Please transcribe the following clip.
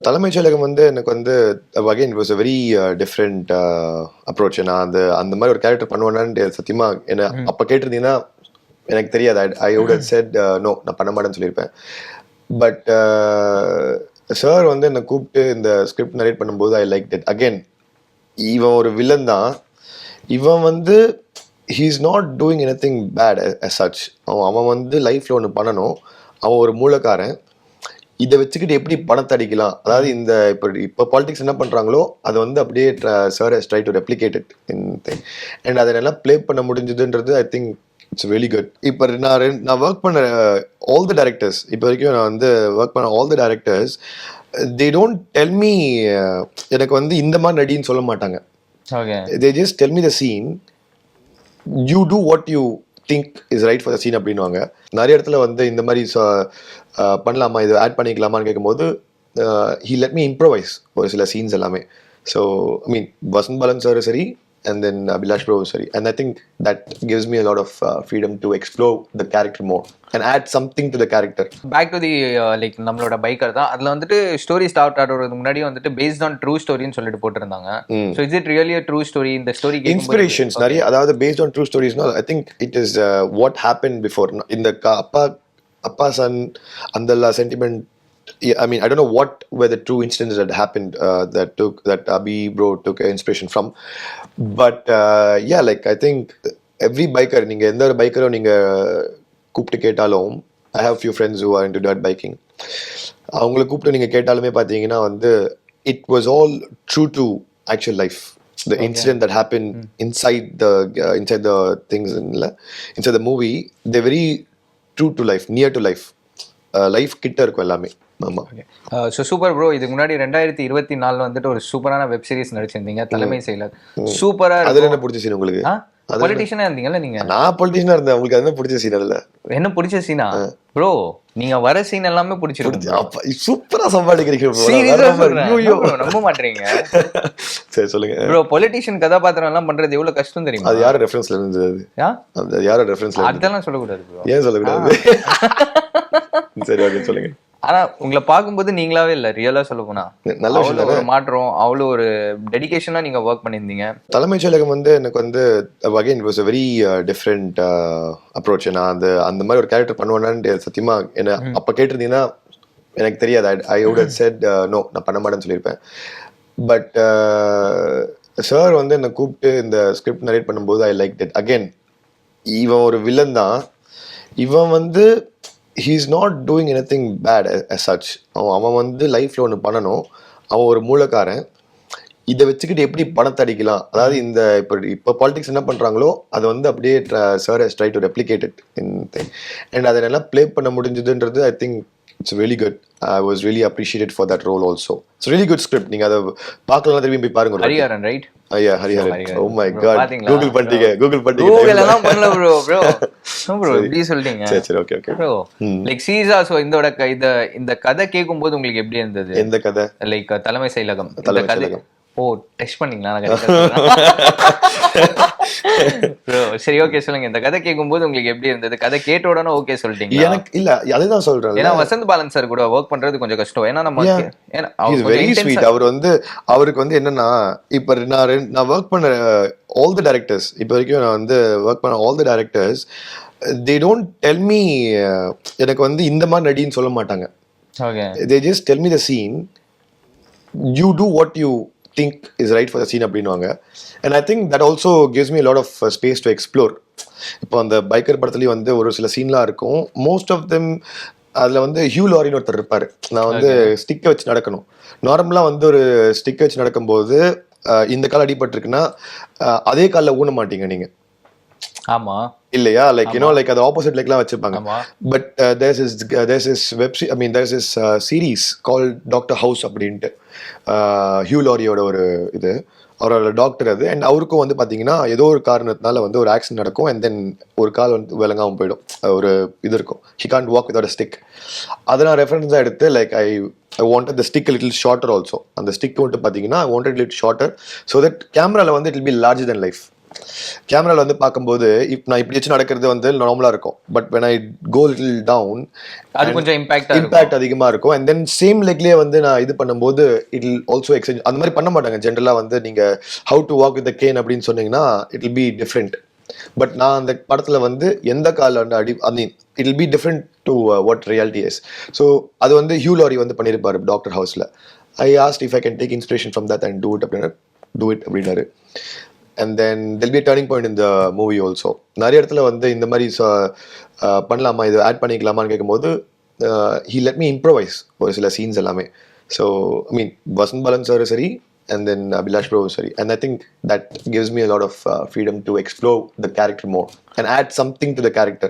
தலைமைச் செயலகம் வந்து எனக்கு வந்து again it was a very different approach. நான் அந்த மாதிரி ஒரு கேரக்டர் பண்ணுவேன்னு சத்தியமா என்ன அப்போ கேட்டிருந்தீங்கன்னா எனக்கு தெரியாது. I would have said no, நான் பண்ண மாட்டேன்னு சொல்லியிருப்பேன். பட் சார் வந்து என்னை கூப்பிட்டு இந்த ஸ்கிரிப்ட் நரேட் பண்ணும்போது ஐ லைக் இட். அகைன் இவன் ஒரு வில்லன் தான். இவன் வந்து he is not doing anything bad as such. அவன் வந்து லைஃப்ல ஒன்று பண்ணணும். அவன் ஒரு மூலக்காரன். இதை வச்சுக்கிட்டு எப்படி பணத்தை அடிக்கலாம், அதாவது இந்த இப்போ பாலிடிக்ஸ் என்ன பண்ணுறாங்களோ அதை வந்து அப்படியே sir has try to replicate it in thing. And அதை நல்லா ப்ளே பண்ண முடிஞ்சதுன்றது I think it's very good. இப்போ நான் ஒர்க் பண்ண ஆல் த டேரக்டர்ஸ், இப்போ வரைக்கும் நான் வந்து ஒர்க் பண்ண all the directors, they don't tell me எனக்கு வந்து இந்த மாதிரி நடின்னு சொல்ல மாட்டாங்க. They just tell me the scene, you do what you think is right for the scene அப்படின்வாங்க. நிறைய இடத்துல வந்து இந்த மாதிரி பண்ணலாமா, இது ஆட் பண்ணிக்கலாமான்னு கேட்கும்போது ஹீ லெட் மீ இம்ப்ரோவைஸ் ஒரு சில சீன்ஸ் எல்லாமே. So I mean Vasanth Balan sir சரி, and then Abhilash bro sorry, and I think that gives me a lot of freedom to explore the character more and add something to the character. Back to the like நம்மளோட biker தான், அதுல வந்துட்டு story start ஆகிறதுக்கு முன்னாடி வந்துட்டு based on true story ன்னு சொல்லிட்டு போட்டுருந்தாங்க. So is it really a true story? இந்த ஸ்டோரி inspirations நிறைய, அதாவது based on true stories. No, I think it is what happened before. இந்த அப்பா son andalla sentiment. I mean, I don't know what were the true incidents that happened that Abhi bro took inspiration from, but yeah, like I think every biker, நீங்க எந்த ஒரு பைக்கரோ நீங்க கூப்பிட்டு கேட்டாலும், I have few friends who are into dirt biking, அவங்களை கூப்பிட்டு நீங்க கேட்டாலுமே பார்த்தீங்கன்னா வந்து it was all true to actual life. The incident that happened inside the things inside the movie, they're very true to life, near to life. Life கிட்ட இருக்கும் எல்லாமே. ஆமா. ஸோ சூப்பர் ப்ரோ, இதுக்கு முன்னாடி 2024 வந்துட்டு ஒரு சூப்பரான வெப் சீரிஸ் நடிச்சிருந்தீங்க, தலைமை செயலர். சூப்பரா. அதுல என்ன பிடிச்ச சீன் உங்களுக்கு? பொலிட்டிஷியனா இருந்தீங்கல்ல நீங்க? நான் பொலிட்டிஷியனா இருந்தேன். உங்களுக்கு என்ன பிடிச்ச சீன்? அதுல என்ன பிடிச்ச சீனா ப்ரோ? நீங்க வர சீன் எல்லாமே பிடிச்சிருக்கு. சூப்பரா சம்பாதிக்கிறீங்க. நம்ப மாட்டீங்க. சரி சொல்லுங்க ப்ரோ. பொலிட்டிஷியன் கதாபாத்திரம் எல்லாம் பண்றது எவ்வளவு கஷ்டம் தெரியுமா? அது யார ரெஃபரன்ஸ்ல இருந்தது? அது யார ரெஃபரன்ஸ்ல? அதெல்லாம் சொல்லக்கூடாது ப்ரோ. ஏன் சொல்லக்கூடாது? சரி ஓகே சொல்லுங்க. ஆனா உங்களை பார்க்கும்போது நீங்களாவே இல்ல, ரியலா சொல்ல போனா நல்ல ஒரு மாற்றம், அவ்வளவு ஒரு டெடிகேஷனா நீங்க ஒர்க் பண்ணிருந்தீங்க. தலைமைச் செயலகம் வந்து எனக்கு வந்து again it was a very different approach. நான் அந்த மாதிரி ஒரு கேரக்டர் பண்ணுவேன்னு சத்தியமா என்ன அப்ப கேட்டிருந்தீங்கன்னா எனக்கு தெரியாது. I would have said no, நான் பண்ண மாட்டேன்னு சொல்லியிருப்பேன். பட் சார் வந்து என்னை கூப்பிட்டு இந்த ஸ்கிரிப்ட் நரேட் பண்ணும்போது ஐ லைக் இட். அகைன் இவன் ஒரு வில்லன் தான். இவன் வந்து he is not doing anything bad as such. அவன் வந்து லைஃப்ல ஒன்று பண்ணணும். அவன் ஒரு மூலக்காரன். இதை வச்சுக்கிட்டு எப்படி பணத்தை அடிக்கலாம், அதாவது இந்த இப்போ பாலிடிக்ஸ் என்ன பண்ணுறாங்களோ அதை வந்து அப்படியே sir has try to replicate it in thing. And அதை நல்லா ப்ளே பண்ண முடிஞ்சதுன்றது I think it's very good. I was really appreciated for that role also. It's a really good script. நீங்க அதை பார்க்கலாம், திரும்பி போய் பாருங்க. ஹரிஹரன் ரைட்? ஐயா Hariharan. Oh my god, Google பண்ணிட்டீங்க. கூகுள் எல்லாம் பண்ணல ப்ரோ. ப்ரோ இப்படி சொல்லிட்டீங்க. சரி okay bro. Like seesaw, so இந்த கதை கேட்கும்போது உங்களுக்கு எப்படி இருந்தது? எந்த கதை? லைக் தலைமை செயலகம். இந்த கதை டெஸ்ட் பண்ணீங்களா? சரி ஓகே சொல்லுங்க. இந்த கதை கேட்கும்போது உங்களுக்கு எப்படி இருந்தது? கதை கேட்ட உடனே ஓகே சொல்லிட்டீங்க? எனக்கு இல்ல, அதுதான் சொல்றேன். ஏன்னா வசந்த் பாலன் சார் கூட ஒர்க் பண்றது கொஞ்சம் கஷ்டம். ஏன்னா நம்ம வெரி ஸ்வீட். அவருக்கு வந்து என்னன்னா, இப்ப நான் ஒர்க் பண்ண ஆல் த டைரக்டர்ஸ், இப்போ வரைக்கும் நான் வந்து ஒர்க் பண்ண all the directors, they don't tell me எனக்கு வந்து இந்த மாதிரி நடின்னு சொல்ல மாட்டாங்க. They just tell me the scene, you do what you think is right for the scene அப்படின்வாங்க. and I think that also gives me a lot of space to explore. இப்போ அந்த பைக்கர் படத்துலேயும் வந்து ஒரு சில சீன்லாம் இருக்கும். மோஸ்ட் ஆஃப் தெம் அதில் வந்து ஹியூ லாரின்னு ஒருத்தர் இருப்பார். நான் வந்து ஸ்டிக்கை வச்சு நடக்கணும். நார்மலாக வந்து ஒரு ஸ்டிக்கை வச்சு நடக்கும்போது இந்த கால் அடிபட்டிருக்குன்னா அதே காலில் ஊன மாட்டீங்க நீங்கள். ஆமா இல்லையா? லைக் யூனோ லைக் அது ஆப்போசிட் லைக்லாம் வச்சுப்பாங்க. But there's this web I mean there's this series called Dr. House அப்படின்ட்டு, ஹியூ லாரியோட ஒரு இது, அவரோட டாக்டர் அது. அண்ட் அவருக்கும் வந்து பார்த்தீங்கன்னா ஏதோ ஒரு காரணத்தினால வந்து ஒரு ஆக்சிடென்ட் நடக்கும். அண்ட் தென் ஒரு கால் வந்து விளங்காமல் போயிடும். ஒரு இது இருக்கும், he can't walk without a stick. அதை நான் ரெஃபரன்ஸாக எடுத்து like I wanted the stick a little shorter also. அந்த ஸ்டிக் வந்துட்டு பார்த்தீங்கன்னா I wanted a little shorter so that கேமராவில் வந்து it will be larger than life. கேமரால வந்து பார்க்கும்போது நான் இப்படி வச்சு நடக்கிறது வந்து நார்மலா இருக்கும். But when I go little down அது கொஞ்சம் இம்பாக்டா இருக்கும். இம்பாக்ட் அதிகமா இருக்கும். அண்ட் தென் சேம் லெக்லயே வந்து நான் இது பண்ணும்போது இட் வில் ஆல்சோ எக்ஸ்சேஞ்ச். அந்த மாதிரி பண்ண மாட்டாங்க ஜென்ரலா. வந்து நீங்க how to walk with the cane அப்படின்னு சொன்னீங்கன்னா it will be different. But நான் அந்த படத்துல வந்து எந்த கால வந்து I mean it will be different to what reality is. So அது வந்து ஹியூ லாரி வந்து பண்ணியிருப்பாரு டாக்டர் ஹவுஸ்ல. I asked if I can take inspiration from that and do it அப்படின்னா டூ இட் அப்படின்னாரு. And then that'll be turning point இந்த movie also. நிறைய இடத்துல வந்து இந்த மாதிரி பண்ணலாமா, இது ஆட் பண்ணிக்கலாமான்னு கேட்கும்போது ஹி லெட் மீ இம்ப்ரோவைஸ் ஒரு சில சீன்ஸ் எல்லாமே. So I mean Vasanth Balan sir சரி and then Abhilash bro sorry, and I think that gives me a lot of freedom to explore the character more and add something to the character.